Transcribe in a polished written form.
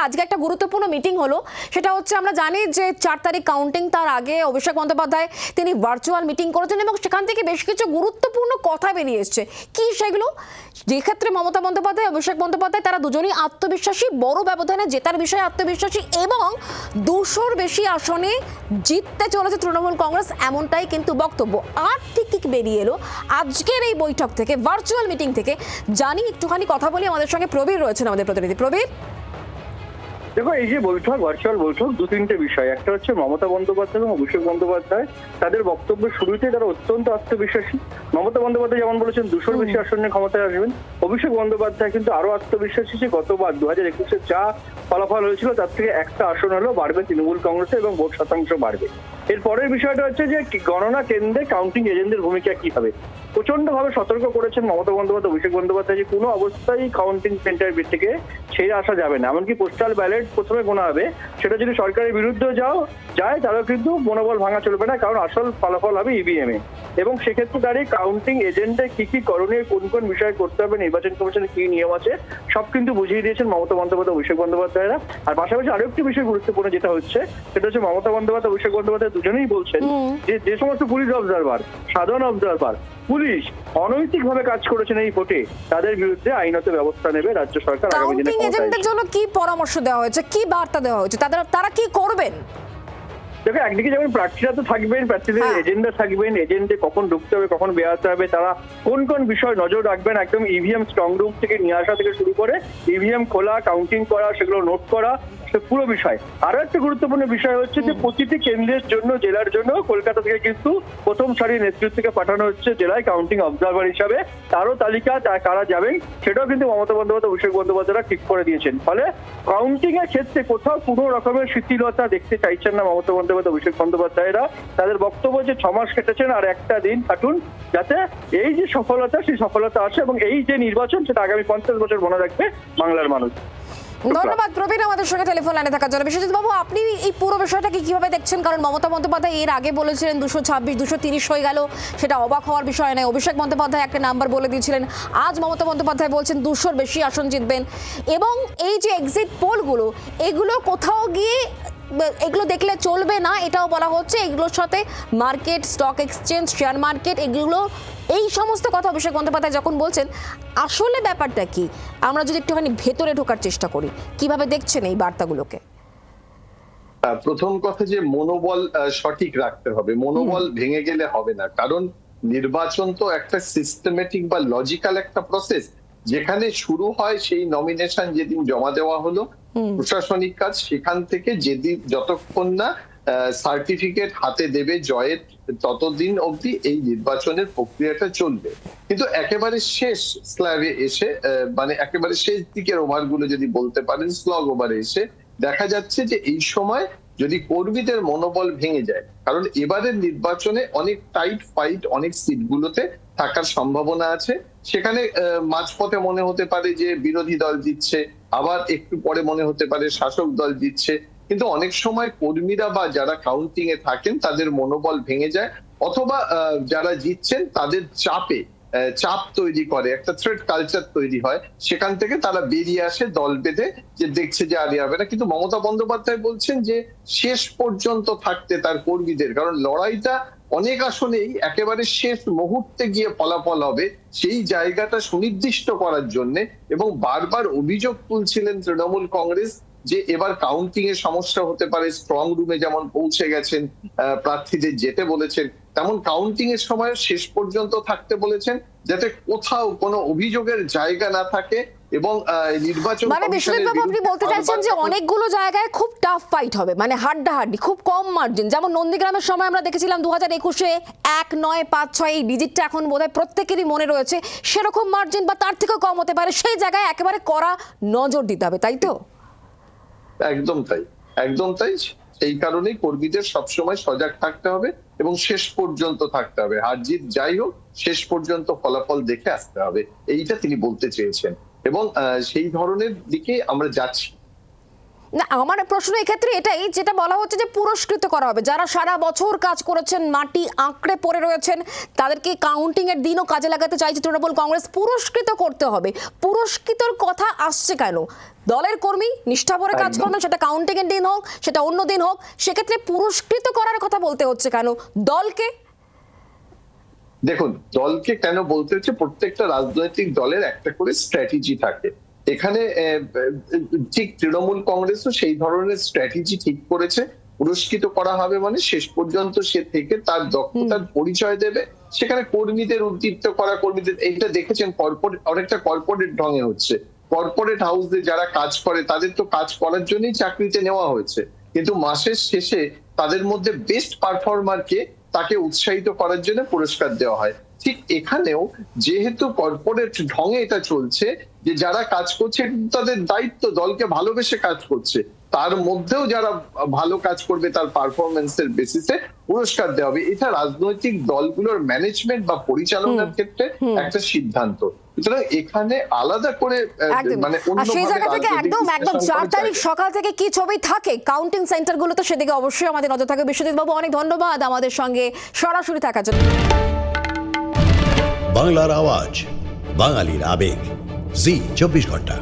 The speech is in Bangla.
আজকে একটা গুরুত্বপূর্ণ মিটিং হলো, সেটা হচ্ছে আমরা জানি যে 4 তারিখ কাউন্টিং, তার আগে অভিষেক বন্দ্যোপাধ্যায় তিনি ভার্চুয়াল মিটিং করেছেন এবং সেখান থেকে বেশ কিছু গুরুত্বপূর্ণ কথা বেরিয়ে এসছে। কি সেগুলো? যে ক্ষেত্রে মমতা বন্দ্যোপাধ্যায়, অভিষেক বন্দ্যোপাধ্যায় তারা দুজনেই আত্মবিশ্বাসী, বড় ব্যবধানে জেতার বিষয়ে আত্মবিশ্বাসী এবং 200-র বেশি আসনে জিততে চলেছে তৃণমূল কংগ্রেস, এমনটাই কিন্তু বক্তব্য। আর ঠিক কি বেরিয়ে এলো আজকের এই বৈঠক থেকে, ভার্চুয়াল মিটিং থেকে, জানি একটুখানি কথা বলি। আমাদের সঙ্গে প্রবীর রয়েছেন, আমাদের প্রতিনিধি। প্রবীর, দেখো, এই যে বৈঠক, ভার্চুয়াল বৈঠক, 2-3টে বিষয়। একটা হচ্ছে মমতা বন্দ্যোপাধ্যায় এবং অভিষেক বন্দ্যোপাধ্যায় তাদের বক্তব্যের শুরুতে তারা অত্যন্ত আত্মবিশ্বাসী। মমতা বন্দ্যোপাধ্যায় যেমন বলেছেন 200-র বেশি আসনে ক্ষমতায় আসবেন, অভিষেক বন্দ্যোপাধ্যায় কিন্তু আরো আত্মবিশ্বাসী যে গতবার 2021-এ যা ফলাফল হয়েছিল তার থেকে একটা আসন হলেও বাড়বে তৃণমূল কংগ্রেসে এবং ভোট শতাংশ বাড়বে। এর পরের বিষয়টা হচ্ছে যে গণনা কেন্দ্রে কাউন্টিং এজেন্টদের ভূমিকা কি হবে। প্রচন্ড ভাবে সতর্ক করেছেন মমতা বন্দ্যোপাধ্যায়, অভিষেক বন্দ্যোপাধ্যায় যে কোনো অবস্থায় কাউন্টিং সেন্টার থেকে ছেড়ে আসা যাবে না। এমনকি পোস্টাল ব্যালট প্রথমে গোনা হবে, সেটা যদি সরকারের বিরুদ্ধে যায় তাহলে কিন্তু মনোবল ভাঙা চলবে না, কারণ আসল ফলাফল হবে ইভিএম এ। এবং সেক্ষেত্রে দাঁড়িয়ে কাউন্টিং এজেন্টে কি কি করণীয়, কোন কোন বিষয় করতে হবে, নির্বাচন কমিশনের কি নিয়ম আছে, সব কিন্তু বুঝিয়ে দিয়েছেন মমতা বন্দ্যোপাধ্যায়, অভিষেক বন্দ্যোপাধ্যায়রা। আর পাশাপাশি আরো একটি বিষয় গুরুত্বপূর্ণ যেটা হচ্ছে, সেটা হচ্ছে মমতা বন্দ্যোপাধ্যায়, অভিষেক বন্দ্যোপাধ্যায় দুজনেই বলছেন যে সমস্ত পুলিশ অবজারভার, সাধারণ অবজারভার, পুলিশ অনৈতিক ভাবে কাজ করেছেন এই ভোটে, তাদের বিরুদ্ধে আইনত ব্যবস্থা নেবে রাজ্য সরকার। কাউন্টিং এজেন্টদের জন্য কি পরামর্শ দেওয়া হয়েছে, কি বার্তা দেওয়া হয়েছে, তারা কি করবেন? দেখো, একদিকে যেমন প্রার্থীরা তো থাকবেন, প্রার্থীদের এজেন্ডা থাকবেন, এজেন্টে কখন ঢুকতে হবে, কখন বেরোতে হবে, তারা কোন কোন বিষয় নজর রাখবেন, একদম ইভিএম স্ট্রং রুম থেকে নিয়ে আসা থেকে শুরু করে ইভিএম খোলা, কাউন্টিং করা, সেগুলো নোট করা, পুরো বিষয়। আরো একটা গুরুত্বপূর্ণ বিষয় হচ্ছে যে প্রতিটি কেন্দ্রের জন্য, জেলার জন্য কলকাতা থেকে কিন্তু প্রথম সারির নেতৃত্বকে পাঠানো হচ্ছে জেলায় কাউন্টিং অবজারভার হিসাবে। তারও তালিকা কারা যাবেন সেটাও কিন্তু মমতা বন্দ্যোপাধ্যায়, অভিষেক বন্দ্যোপাধ্যায় ঠিক করে দিয়েছেন। ফলে কাউন্টিং এর ক্ষেত্রে কোথাও কোনো রকমের শিথিলতা দেখতে চাইছেন না মমতা বন্দ্যোপাধ্যায়, অভিষেক বন্দ্যোপাধ্যায়রা। তাদের বক্তব্য যে 6 মাস কেটেছেন, আর একটা দিন কাটুন, যাতে এই যে সফলতা, সেই সফলতা আসে এবং এই যে নির্বাচন, সেটা আগামী 50 বছর মনে রাখবে বাংলার মানুষ। ধন্যবাদ প্রবীণ আমাদের সঙ্গে টেলিফোন লাইনে থাকার জন্য। বিশ্বজিৎ বাবু, আপনি এই পুরো বিষয়টাকে কিভাবে দেখছেন? কারণ মমতা বন্দ্যোপাধ্যায় এর আগে বলেছিলেন 226, 230 হয়ে গেল, সেটা অবাক হওয়ার বিষয় নয়। অভিষেক বন্দ্যোপাধ্যায় একটা নাম্বার বলে দিয়েছিলেন, আজ মমতা বন্দ্যোপাধ্যায় বলছেন 200-র বেশি আসন জিতবেন। এবং এই যে এক্সিট পোলগুলো, এগুলো কোথাও গিয়ে এগুলো দেখলে চলবে না, এটাও বলা হচ্ছে। এগুলোর সাথে market, stock exchange, share market, এগুলো, এই সমস্ত কথা অভিষেক বন্দ্যোপাধ্যায় যখন বলছেন, আসলে ব্যাপারটা কি? আমরা যদি একটুখানি ভেতরে ঢোকার চেষ্টা করি, কিভাবে দেখছেন এই বার্তাগুলোকে? প্রথম কথা যে মনোবল সঠিক রাখতে হবে, মনোবল ভেঙে গেলে হবে না। কারণ নির্বাচন তো একটা সিস্টেমেটিক বা লজিক্যাল একটা প্রসেস, যেখানে শুরু হয় সেই নমিনেশন যেদিন জমা দেওয়া হলো, প্রশাসনিক কাজ, সেখান থেকে যেদিন যতক্ষণ না সার্টিফিকেট হাতে দেবে জয়ের, ততদিন অবধি এই নির্বাচনের প্রক্রিয়াটা চলবে। কিন্তু একেবারে শেষ স্ল্যাবে এসে, মানে একেবারে শেষ দিকের ওভার গুলো যদি বলতে পারেন, স্লগ ওভারে এসে দেখা যাচ্ছে যে এই সময় যদি কর্মীদের মনোবল ভেঙে যায়, কারণ এবারের নির্বাচনে অনেক টাইট ফাইট অনেক সিটগুলোতে থাকার সম্ভাবনা আছে। সেখানে মাঝপথে মনে হতে পারে যে বিরোধী দল জিতছে, আবার একটু পরে মনে হতে পারে শাসক দল জিতছে। কিন্তু অনেক সময় কর্মীরা বা যারা কাউন্টিং এ থাকেন তাদের মনোবল ভেঙে যায়, অথবা যারা জিতছেন তাদের চাপ তৈরি করে, একটা থ্রেট কালচার তৈরি হয়, সেখান থেকে তারা বেরিয়ে আসে দল বেঁধে, যে দেখছে যে আর হবে না। কিন্তু মমতা বন্দ্যোপাধ্যায় বলছেন যে শেষ পর্যন্ত থাকতে তার কর্মীদের, কারণ লড়াইটা অনেক আসনেই একেবারে শেষ মুহূর্তে গিয়ে ফলাফল হবে, সেই জায়গাটা সুনির্দিষ্ট করার জন্য। এবং বারবার অভিযোগ তুলছিলেন তৃণমূল কংগ্রেস যে এবার কাউন্টিং এর সমস্যা হতে পারে, স্ট্রং রুমে যেমন পৌঁছে গেছেন, প্রার্থীদের যেতে বলেছেন, তেমন কাউন্টিং এর সময় শেষ পর্যন্ত থাকতে বলেছেন, যাতে কোথাও কোনো অভিযোগের জায়গা না থাকে। এবং নির্বাচন, মানে বিশ্বজিৎ বাবু, আপনি বলতে চাইছেন যে অনেকগুলো জায়গায় খুব টাফ ফাইট হবে, মানে হাড্ডাহাড্ডি, খুব কম মার্জিন। যেমন নন্দীগ্রামের সময় আমরা দেখেছিলাম 2021-এ 1-9-5-6 এই ডিজিটটা এখন বোধহয় প্রত্যেকেরই মনে রয়েছে, সেরকম মার্জিন বা তার থেকেও কম হতে পারে। সেই জায়গায় একেবারে কড়া নজর দিতে হবে, তাই তো? একদম তাই, একদম তাই। সেই কারণেই কর্মীদের সবসময় সজাগ থাকতে হবে এবং শেষ পর্যন্ত থাকতে হবে। হার জিত যাই হোক, শেষ পর্যন্ত ফলাফল দেখে আসতে হবে, এইটা তিনি বলতে চেয়েছেন এবং সেই ধরনের দিকে আমরা যাচ্ছি। না, আমার প্রশ্ন এক্ষেত্রে এটাই, যেটা বলা হচ্ছে যে পুরস্কৃত করা হবে যারা সারা বছর কাজ করেছেন, মাটি আঁকড়ে পড়ে রয়েছেন, তাদেরকে কাউন্টিং এর দিনও কাজে লাগাতে চাইছে তৃণমূল কংগ্রেস, পুরস্কৃত করতে হবে। পুরস্কৃতর কথা আসছে কেন? দলের কর্মী নিষ্ঠা ভরে কাজ করবেন, সেটা কাউন্টিং এর দিন হোক, সেটা অন্য দিন হোক, সেক্ষেত্রে পুরস্কৃত করার কথা বলতে হচ্ছে কেন দলকে? দেখুন, দলকে কেন বলতে হচ্ছে, প্রত্যেকটা রাজনৈতিক দলের একটা করে স্ট্র্যাটেজি থাকে। এখানে ঠিক তৃণমূল কংগ্রেসও সেই ধরনের স্ট্র্যাটেজি ঠিক করেছে। পুরস্কৃত করা হবে মানে শেষ পর্যন্ত সে থেকে তার দক্ষতার পরিচয় দেবে। সেখানে কর্মীদের উদ্দীপ্ত করা, কর্মীদের এটা দেখেছেন অনেকটা কর্পোরেট ঢঙে হচ্ছে। কর্পোরেট হাউসে যারা কাজ করে তাদের তো কাজ করার জন্যই চাকরিতে নেওয়া হয়েছে, কিন্তু মাসের শেষে তাদের মধ্যে বেস্ট পারফর্মারকে তাকে উৎসাহিত করার জন্য পুরস্কার দেওয়া হয়। ঠিক এখানেও যেহেতু কর্পোরেট ঢঙে এটা চলছে, যে যারা কাজ করছে তাদের দায়িত্ব, দলকে ভালোবেসে কাজ করছে, তার মধ্যেও যারা ভালো কাজ করবে তার পারফরমেন্সের বেসিসে পুরস্কার দেওয়া হবে। এটা রাজনৈতিক দলগুলোর ম্যানেজমেন্ট বা পরিচালনার ক্ষেত্রে একটা সিদ্ধান্ত। সুতরাং এখানে আলাদা করে মানে আর সেই জায়গা থেকে একদম 4 তারিখ সকাল থেকে কি ছবি থাকে কাউন্টিং সেন্টারগুলোতে, সেদিকে অবশ্যই আমাদের নজর থাকবে। বিশ্বজিৎ বাবু, অনেক ধন্যবাদ আমাদের সঙ্গে সরাসরি থাকার জন্য। বাংলার আওয়াজ, বাঙালির আবেগ, জি 24 ঘন্টা।